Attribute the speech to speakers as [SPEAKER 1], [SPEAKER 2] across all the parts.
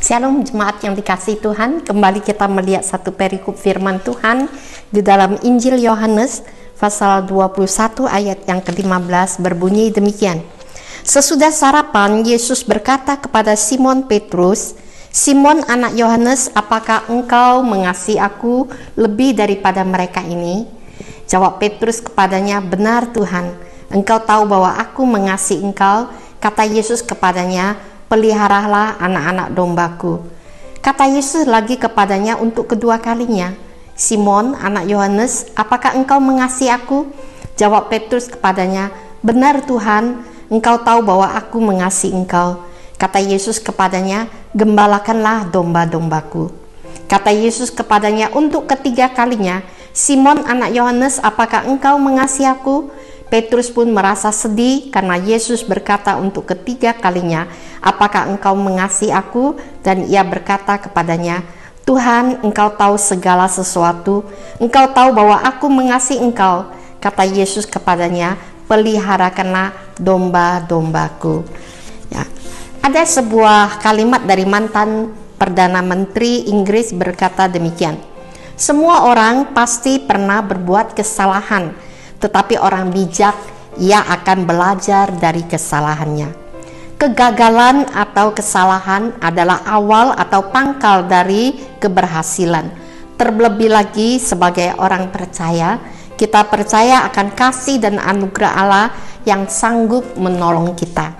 [SPEAKER 1] Shalom jemaat yang dikasihi Tuhan, kembali kita melihat satu perikop firman Tuhan di dalam Injil Yohanes pasal 21 ayat yang ke-15 berbunyi demikian. Sesudah sarapan, Yesus berkata kepada Simon Petrus, "Simon anak Yohanes, apakah engkau mengasihi aku lebih daripada mereka ini?" Jawab Petrus kepadanya, "Benar Tuhan, engkau tahu bahwa aku mengasihi engkau." Kata Yesus kepadanya, "Peliharalah anak-anak dombaku." Kata Yesus lagi kepadanya untuk kedua kalinya, "Simon, anak Yohanes, apakah engkau mengasihi aku?" Jawab Petrus kepadanya, "Benar Tuhan, engkau tahu bahwa aku mengasihi engkau." Kata Yesus kepadanya, "Gembalakanlah domba-dombaku." Kata Yesus kepadanya untuk ketiga kalinya, "Simon, anak Yohanes, apakah engkau mengasihi aku?" Petrus pun merasa sedih karena Yesus berkata untuk ketiga kalinya, "Apakah engkau mengasihi aku?" Dan ia berkata kepadanya, "Tuhan, engkau tahu segala sesuatu. Engkau tahu bahwa aku mengasihi engkau." Kata Yesus kepadanya, "Peliharakanlah domba-dombaku." Ya. Ada sebuah kalimat dari mantan Perdana Menteri Inggris berkata demikian, "Semua orang pasti pernah berbuat kesalahan, tetapi orang bijak, ia akan belajar dari kesalahannya." Kegagalan atau kesalahan adalah awal atau pangkal dari keberhasilan. Terlebih lagi sebagai orang percaya, kita percaya akan kasih dan anugerah Allah yang sanggup menolong kita.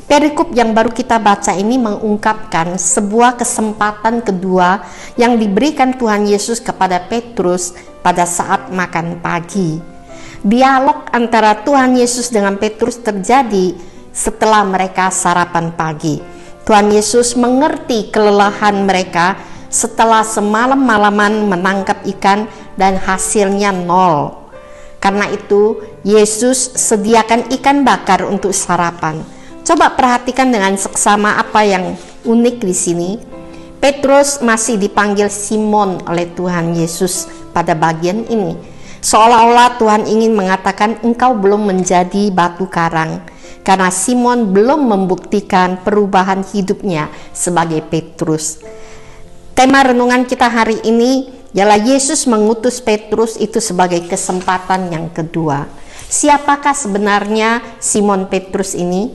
[SPEAKER 1] Perikop yang baru kita baca ini mengungkapkan sebuah kesempatan kedua yang diberikan Tuhan Yesus kepada Petrus pada saat makan pagi. Dialog antara Tuhan Yesus dengan Petrus terjadi setelah mereka sarapan pagi. Tuhan Yesus mengerti kelelahan mereka setelah semalam-malaman menangkap ikan dan hasilnya nol. Karena itu, Yesus sediakan ikan bakar untuk sarapan. Coba perhatikan dengan seksama apa yang unik di sini. Petrus masih dipanggil Simon oleh Tuhan Yesus pada bagian ini. Seolah-olah Tuhan ingin mengatakan engkau belum menjadi batu karang, karena Simon belum membuktikan perubahan hidupnya sebagai Petrus. Tema renungan kita hari ini ialah Yesus mengutus Petrus itu sebagai kesempatan yang kedua. Siapakah sebenarnya Simon Petrus ini?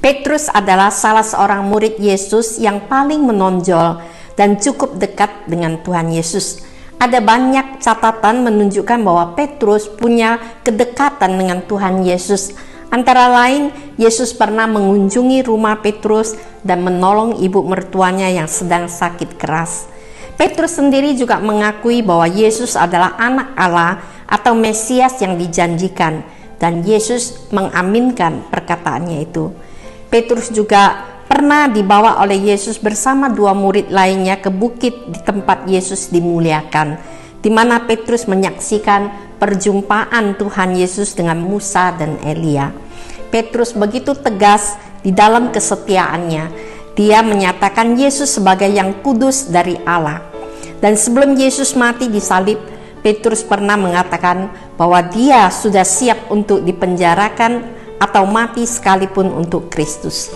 [SPEAKER 1] Petrus adalah salah seorang murid Yesus yang paling menonjol dan cukup dekat dengan Tuhan Yesus. Ada banyak catatan menunjukkan bahwa Petrus punya kedekatan dengan Tuhan Yesus. Antara lain, Yesus pernah mengunjungi rumah Petrus dan menolong ibu mertuanya yang sedang sakit keras. Petrus sendiri juga mengakui bahwa Yesus adalah anak Allah atau Mesias yang dijanjikan, dan Yesus mengaminkan perkataannya itu. Petrus juga pernah dibawa oleh Yesus bersama dua murid lainnya ke bukit di tempat Yesus dimuliakan, di mana Petrus menyaksikan perjumpaan Tuhan Yesus dengan Musa dan Elia. Petrus begitu tegas di dalam kesetiaannya. Dia menyatakan Yesus sebagai yang kudus dari Allah. Dan sebelum Yesus mati disalib, Petrus pernah mengatakan bahwa dia sudah siap untuk dipenjarakan atau mati sekalipun untuk Kristus.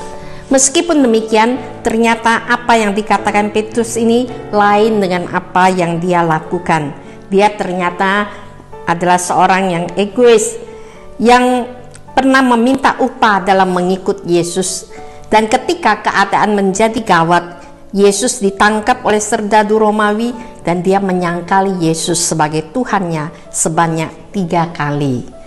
[SPEAKER 1] Meskipun demikian, ternyata apa yang dikatakan Petrus ini lain dengan apa yang dia lakukan. Dia ternyata adalah seorang yang egois, yang pernah meminta upah dalam mengikut Yesus. Dan ketika keadaan menjadi gawat, Yesus ditangkap oleh serdadu Romawi dan dia menyangkali Yesus sebagai Tuhannya sebanyak 3 kali.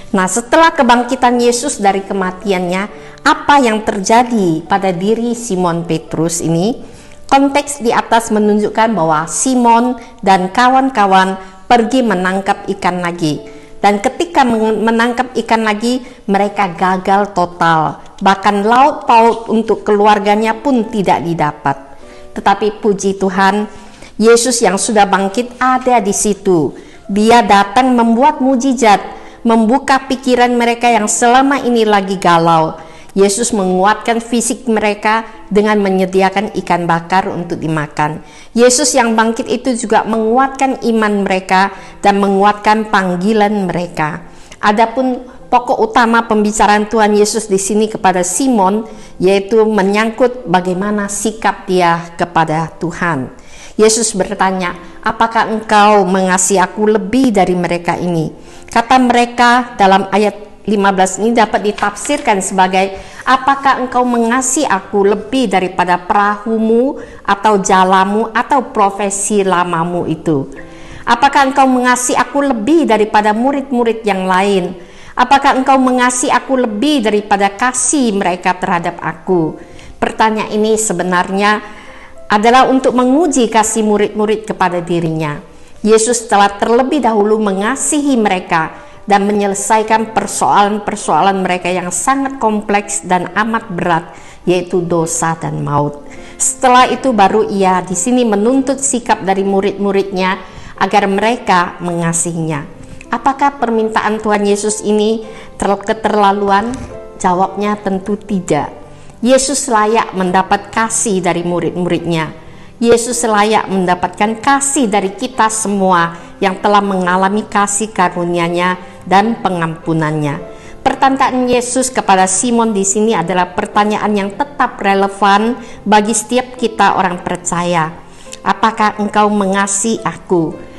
[SPEAKER 1] Nah, setelah kebangkitan Yesus dari kematiannya, apa yang terjadi pada diri Simon Petrus ini? Konteks di atas menunjukkan bahwa Simon dan kawan-kawan pergi menangkap ikan lagi. Dan ketika menangkap ikan lagi, mereka gagal total. Bahkan lauk pauk untuk keluarganya pun tidak didapat. Tetapi puji Tuhan, Yesus yang sudah bangkit ada di situ. Dia datang membuat mujizat, membuka pikiran mereka yang selama ini lagi galau. Yesus menguatkan fisik mereka dengan menyediakan ikan bakar untuk dimakan. Yesus yang bangkit itu juga menguatkan iman mereka dan menguatkan panggilan mereka. Adapun pokok utama pembicaraan Tuhan Yesus di sini kepada Simon yaitu menyangkut bagaimana sikap dia kepada Tuhan. Yesus bertanya, apakah engkau mengasihi aku lebih dari mereka ini? Kata mereka dalam ayat 15 ini dapat ditafsirkan sebagai, apakah engkau mengasihi aku lebih daripada perahumu atau jalamu atau profesi lamamu itu? Apakah engkau mengasihi aku lebih daripada murid-murid yang lain? Apakah engkau mengasihi aku lebih daripada kasih mereka terhadap aku? Pertanyaan ini sebenarnya adalah untuk menguji kasih murid-murid kepada dirinya. Yesus telah terlebih dahulu mengasihi mereka dan menyelesaikan persoalan-persoalan mereka yang sangat kompleks dan amat berat, yaitu dosa dan maut. Setelah itu baru ia di sini menuntut sikap dari murid-muridnya agar mereka mengasihinya. Apakah permintaan Tuhan Yesus ini keterlaluan? Jawabnya tentu tidak. Yesus layak mendapat kasih dari murid-muridnya. Yesus layak mendapatkan kasih dari kita semua yang telah mengalami kasih karunia-Nya dan pengampunannya. Pertanyaan Yesus kepada Simon di sini adalah pertanyaan yang tetap relevan bagi setiap kita orang percaya. Apakah engkau mengasihi aku?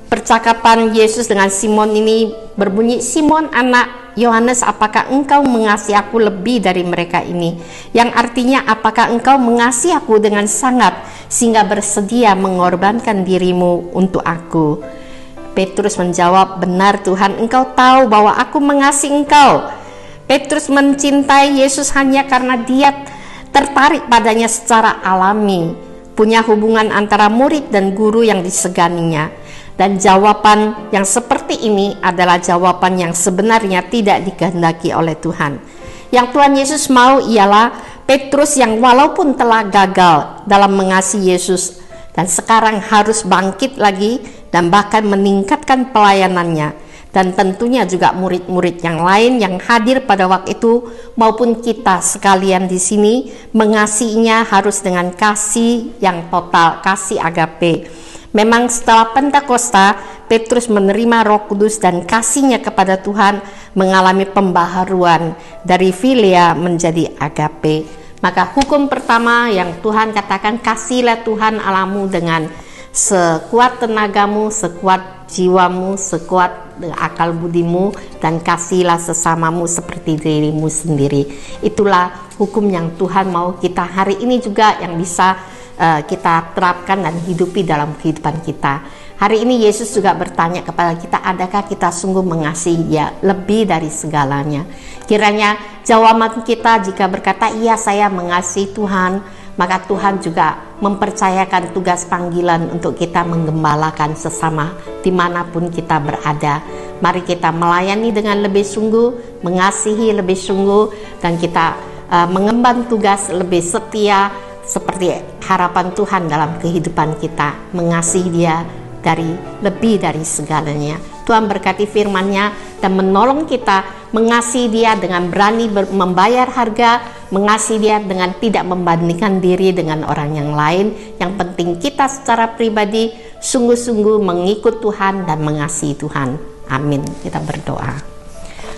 [SPEAKER 1] Percakapan Yesus dengan Simon ini berbunyi, Simon anak Yohanes, apakah engkau mengasihi aku lebih dari mereka ini? Yang artinya, apakah engkau mengasihi aku dengan sangat sehingga bersedia mengorbankan dirimu untuk aku? Petrus menjawab, benar Tuhan, engkau tahu bahwa aku mengasihi engkau. Petrus mencintai Yesus hanya karena dia tertarik padanya secara alami, punya hubungan antara murid dan guru yang diseganinya. Dan jawaban yang seperti ini adalah jawaban yang sebenarnya tidak dikehendaki oleh Tuhan. Yang Tuhan Yesus mau ialah Petrus yang walaupun telah gagal dalam mengasihi Yesus dan sekarang harus bangkit lagi dan bahkan meningkatkan pelayanannya. Dan tentunya juga murid-murid yang lain yang hadir pada waktu itu maupun kita sekalian di sini mengasihinya harus dengan kasih yang total, kasih agape. Memang setelah Pentakosta, Petrus menerima Roh Kudus dan kasihnya kepada Tuhan mengalami pembaharuan dari filia menjadi agape. Maka hukum pertama yang Tuhan katakan, kasihlah Tuhan Allahmu dengan sekuat tenagamu, sekuat jiwamu, sekuat akal budimu, dan kasihlah sesamamu seperti dirimu sendiri. Itulah hukum yang Tuhan mau kita hari ini juga yang bisa kita terapkan dan hidupi dalam kehidupan kita. Hari ini Yesus juga bertanya kepada kita, adakah kita sungguh mengasihi Dia lebih dari segalanya? Kiranya jawaban kita jika berkata, iya saya mengasihi Tuhan, maka Tuhan juga mempercayakan tugas panggilan untuk kita menggembalakan sesama dimanapun kita berada. Mari kita melayani dengan lebih sungguh, mengasihi lebih sungguh, dan kita mengemban tugas lebih setia seperti harapan Tuhan dalam kehidupan kita, mengasihi Dia lebih dari segalanya. Tuhan berkati firman-Nya dan menolong kita mengasihi Dia dengan berani membayar harga, mengasihi Dia dengan tidak membandingkan diri dengan orang yang lain. Yang penting kita secara pribadi sungguh-sungguh mengikut Tuhan dan mengasihi Tuhan. Amin. Kita berdoa.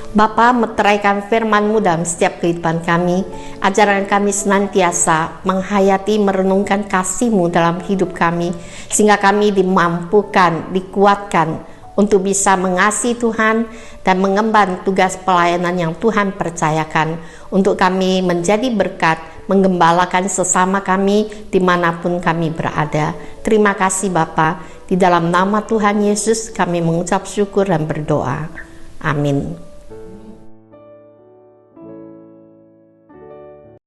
[SPEAKER 1] Bapa, meteraikan firman-Mu dalam setiap kehidupan kami. Ajarkan kami senantiasa menghayati, merenungkan kasih-Mu dalam hidup kami, sehingga kami dimampukan, dikuatkan untuk bisa mengasihi Tuhan dan mengemban tugas pelayanan yang Tuhan percayakan untuk kami menjadi berkat, menggembalakan sesama kami dimanapun kami berada. Terima kasih Bapa. Di dalam nama Tuhan Yesus kami mengucap syukur dan berdoa. Amin.